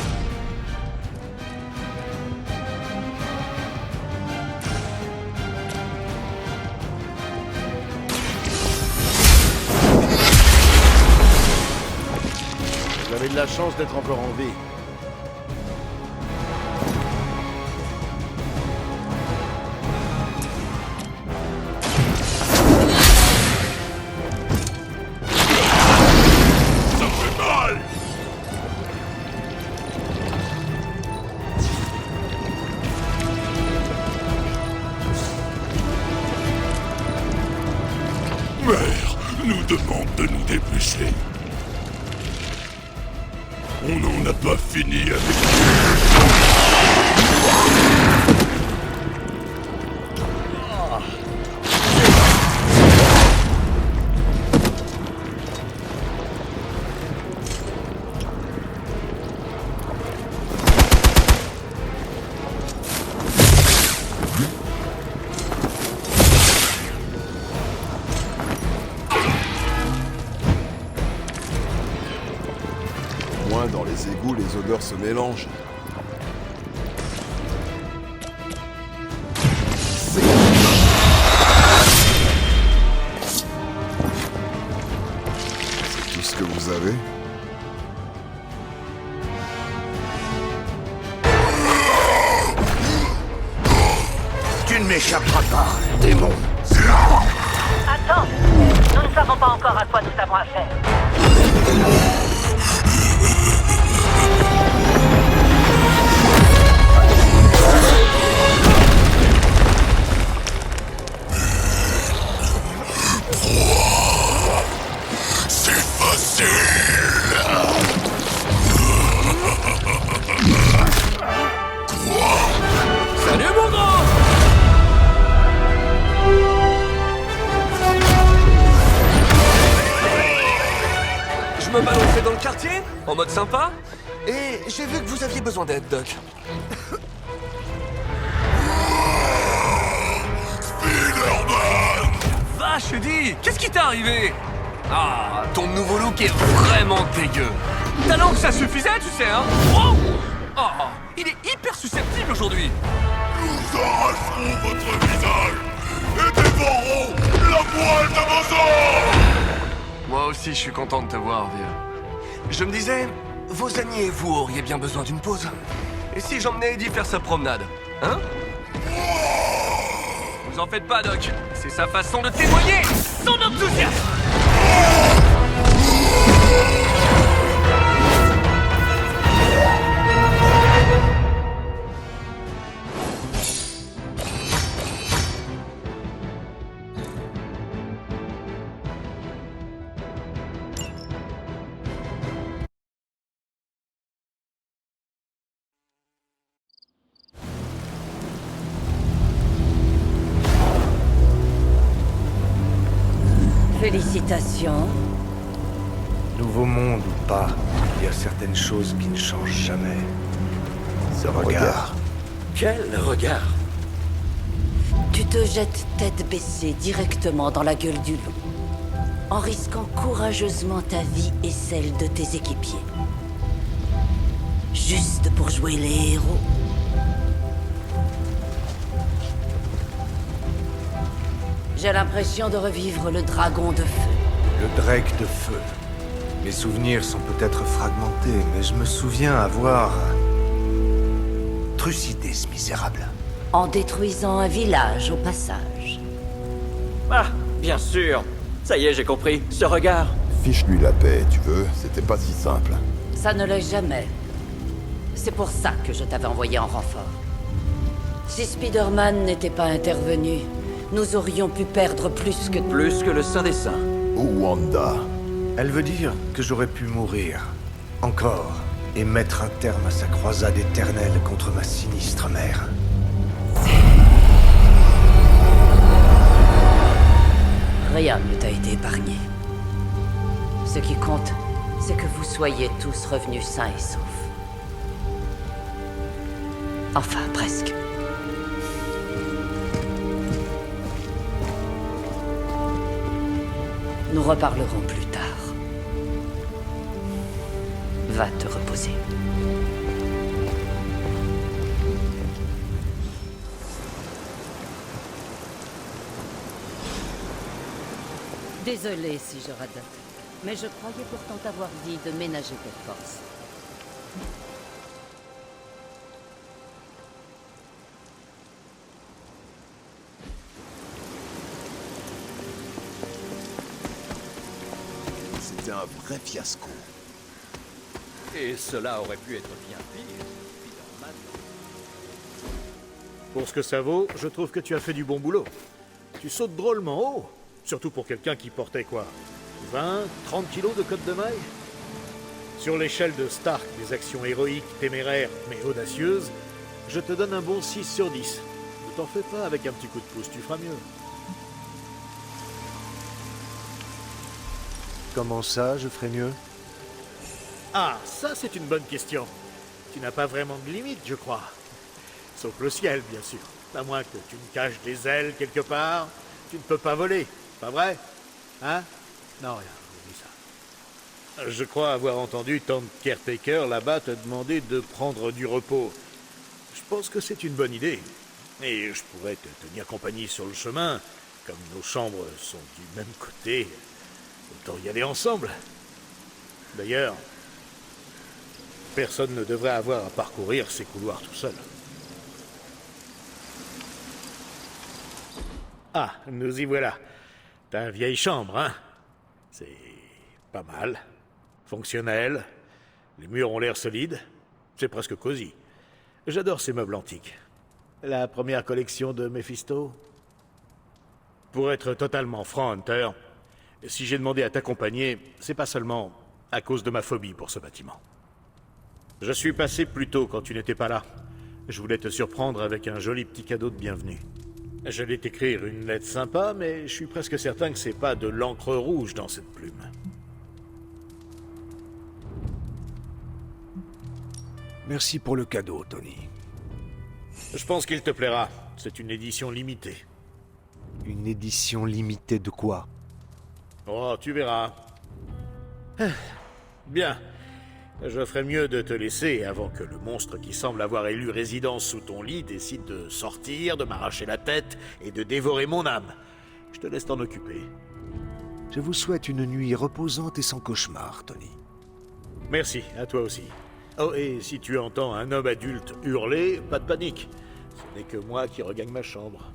Vous avez de la chance d'être encore en vie. Ça fait mal. Mère nous demande de nous dépêcher. On n'en a pas fini avec vous. odeurs se mélangent. C'est tout ce que vous avez? Tu ne m'échapperas pas, démon. Attends, nous ne savons pas encore à quoi nous avons affaire. C'est facile. Salut mon grand! Je me balançais dans le quartier, en mode sympa, et j'ai vu que vous aviez besoin d'aide, Doc. Vache, Eddie, qu'est-ce qui t'est arrivé? Ah, ton nouveau look est vraiment dégueu. Talent que ça suffisait, tu sais, hein? Oh, oh, il est hyper susceptible aujourd'hui. Nous arracherons votre visage et dévorerons la moelle de vos os. Moi aussi, je suis content de te voir, vieux. Je me disais, vos amis et vous auriez bien besoin d'une pause. Et si j'emmenais Eddie faire sa promenade, hein? Vous en faites pas, Doc. C'est sa façon de témoigner son enthousiasme. Félicitations. Nouveau monde ou pas, il y a certaines choses qui ne changent jamais. Ce regard. Quel regard? Tu te jettes tête baissée directement dans la gueule du loup, en risquant courageusement ta vie et celle de tes équipiers. Juste pour jouer les héros. J'ai l'impression de revivre le dragon de feu. Le Drake de feu. Mes souvenirs sont peut-être fragmentés, mais je me souviens avoir trucidé ce misérable. En détruisant un village au passage. Ah, bien sûr. Ça y est, j'ai compris. Ce regard. Fiche-lui la paix, tu veux? C'était pas si simple. Ça ne l'est jamais. C'est pour ça que je t'avais envoyé en renfort. Si Spider-Man n'était pas intervenu, nous aurions pu perdre plus que... Plus que le Saint des Saints. Ou Wanda. Elle veut dire que j'aurais pu mourir. Encore. Et mettre un terme à sa croisade éternelle contre ma sinistre mère. Rien ne t'a été épargné. Ce qui compte, c'est que vous soyez tous revenus sains et saufs. Enfin, presque. Nous reparlerons plus tard. Va te reposer. Désolée si je radote, mais je croyais pourtant t'avoir dit de ménager tes forces. C'était un vrai fiasco. Et cela aurait pu être bien pire. Pour ce que ça vaut, je trouve que tu as fait du bon boulot. Tu sautes drôlement haut, surtout pour quelqu'un qui portait quoi, 20, 30 kilos de côte de maille? Sur l'échelle de Stark des actions héroïques, téméraires, mais audacieuses, je te donne un bon 6 sur 10. Ne t'en fais pas, avec un petit coup de pouce, tu feras mieux. Comment ça, je ferais mieux? Ah, ça c'est une bonne question. Tu n'as pas vraiment de limite, je crois. Sauf le ciel, bien sûr. À moins que tu me caches des ailes quelque part, tu ne peux pas voler, pas vrai? Hein? Non, rien, oublie ça. Je crois avoir entendu Tante Caretaker là-bas te demander de prendre du repos. Je pense que c'est une bonne idée. Et je pourrais te tenir compagnie sur le chemin. Comme nos chambres sont du même côté, autant y aller ensemble. D'ailleurs, personne ne devrait avoir à parcourir ces couloirs tout seul. Ah, nous y voilà. T'as une vieille chambre, hein? C'est pas mal. Fonctionnel. Les murs ont l'air solides. C'est presque cosy. J'adore ces meubles antiques. La première collection de Mephisto. Pour être totalement franc, Hunter, si j'ai demandé à t'accompagner, c'est pas seulement à cause de ma phobie pour ce bâtiment. Je suis passé plus tôt quand tu n'étais pas là. Je voulais te surprendre avec un joli petit cadeau de bienvenue. J'allais t'écrire une lettre sympa, mais je suis presque certain que c'est pas de l'encre rouge dans cette plume. Merci pour le cadeau, Tony. Je pense qu'il te plaira. C'est une édition limitée. Une édition limitée de quoi? Oh, tu verras. Bien. Je ferais mieux de te laisser avant que le monstre qui semble avoir élu résidence sous ton lit décide de sortir, de m'arracher la tête et de dévorer mon âme. Je te laisse t'en occuper. Je vous souhaite une nuit reposante et sans cauchemar, Tony. Merci, à toi aussi. Oh, et si tu entends un homme adulte hurler, pas de panique. Ce n'est que moi qui regagne ma chambre.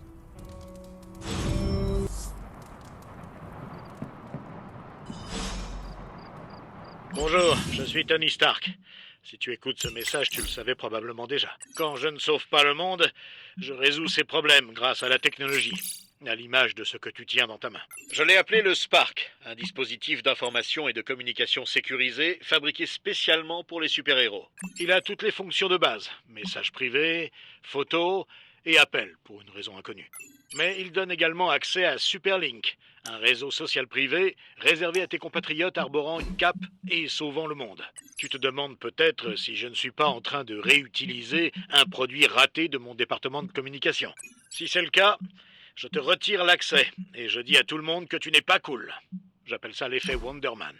Bonjour, je suis Tony Stark. Si tu écoutes ce message, tu le savais probablement déjà. Quand je ne sauve pas le monde, je résous ses problèmes grâce à la technologie, à l'image de ce que tu tiens dans ta main. Je l'ai appelé le Spark, un dispositif d'information et de communication sécurisé, fabriqué spécialement pour les super-héros. Il a toutes les fonctions de base, messages privés, photos et appels, pour une raison inconnue. Mais il donne également accès à Superlink, un réseau social privé réservé à tes compatriotes arborant une cape et sauvant le monde. Tu te demandes peut-être si je ne suis pas en train de réutiliser un produit raté de mon département de communication. Si c'est le cas, je te retire l'accès et je dis à tout le monde que tu n'es pas cool. J'appelle ça l'effet Wonderman.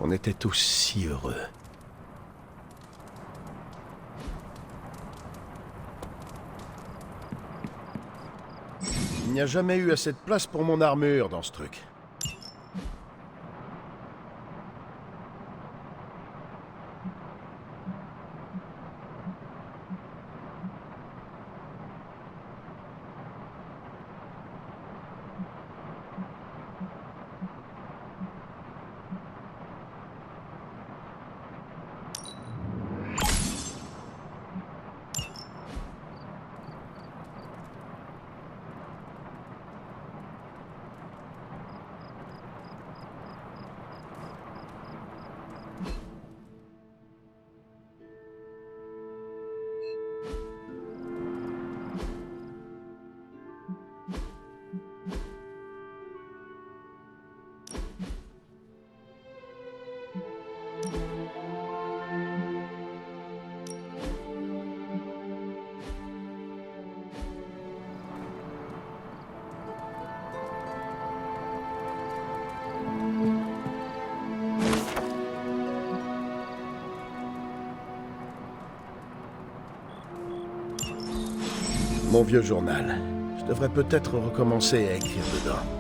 On était tous si heureux. Il n'y a jamais eu assez de place pour mon armure dans ce truc. Mon vieux journal. Je devrais peut-être recommencer à écrire dedans.